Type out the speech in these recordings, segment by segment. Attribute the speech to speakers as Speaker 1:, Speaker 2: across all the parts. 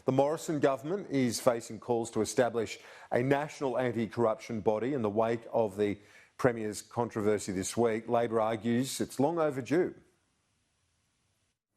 Speaker 1: The Morrison government is facing calls to establish a national anti-corruption body in the wake of the Premier's controversy this week. Labor argues it's long overdue.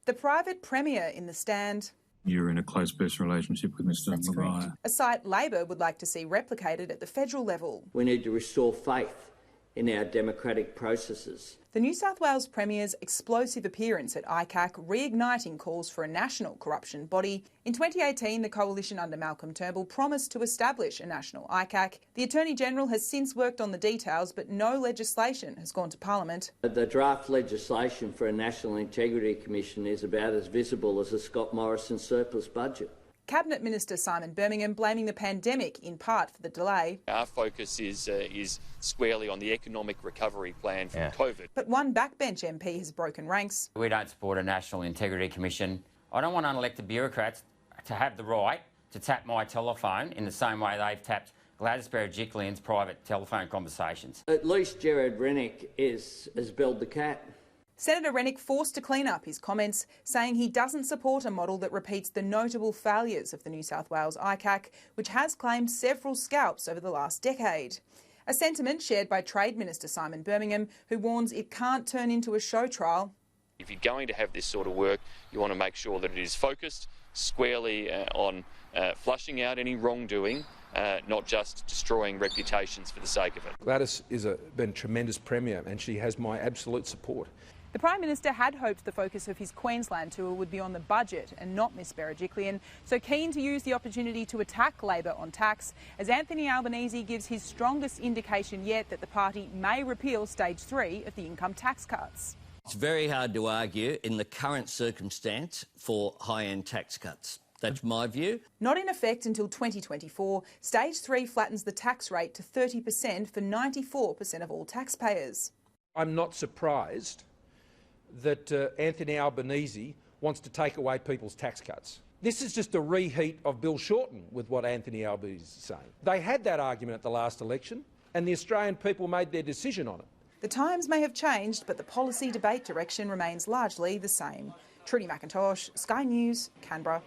Speaker 2: The private Premier in the stand.
Speaker 3: You're in a close personal relationship with Mr Maguire.
Speaker 2: A site Labor would like to see replicated at the federal level.
Speaker 4: We need to restore faith in our democratic processes.
Speaker 2: The New South Wales Premier's explosive appearance at ICAC reigniting calls for a national corruption body. In 2018, the coalition under Malcolm Turnbull promised to establish a national ICAC. The Attorney-General has since worked on the details, but no legislation has gone to Parliament.
Speaker 4: The draft legislation for a National Integrity Commission is about as visible as a Scott Morrison surplus budget.
Speaker 2: Cabinet Minister Simon Birmingham blaming the pandemic in part for the delay.
Speaker 5: Our focus is squarely on the economic recovery plan from COVID.
Speaker 2: But one backbench MP has broken ranks.
Speaker 6: We don't support a National Integrity Commission. I don't want unelected bureaucrats to have the right to tap my telephone in the same way they've tapped Gladys Berejiklian's private telephone conversations.
Speaker 4: At least Gerard Rennick has belled the cat.
Speaker 2: Senator Rennick forced to clean up his comments, saying he doesn't support a model that repeats the notable failures of the New South Wales ICAC, which has claimed several scalps over the last decade. A sentiment shared by Trade Minister Simon Birmingham, who warns it can't turn into a show trial.
Speaker 5: If you're going to have this sort of work, you want to make sure that it is focused squarely on flushing out any wrongdoing, not just destroying reputations for the sake of it.
Speaker 7: Gladys has been a tremendous Premier and she has my absolute support.
Speaker 2: The Prime Minister had hoped the focus of his Queensland tour would be on the budget and not Ms Berejiklian, so keen to use the opportunity to attack Labor on tax, as Anthony Albanese gives his strongest indication yet that the party may repeal Stage 3 of the income tax cuts.
Speaker 4: It's very hard to argue in the current circumstance for high-end tax cuts. That's my view.
Speaker 2: Not in effect until 2024, Stage 3 flattens the tax rate to 30% for 94% of all taxpayers.
Speaker 7: I'm not surprised that Anthony Albanese wants to take away people's tax cuts. This is just a reheat of Bill Shorten with what Anthony Albanese is saying. They had that argument at the last election and the Australian people made their decision on it.
Speaker 2: The times may have changed, but the policy debate direction remains largely the same. Trudy McIntosh, Sky News, Canberra.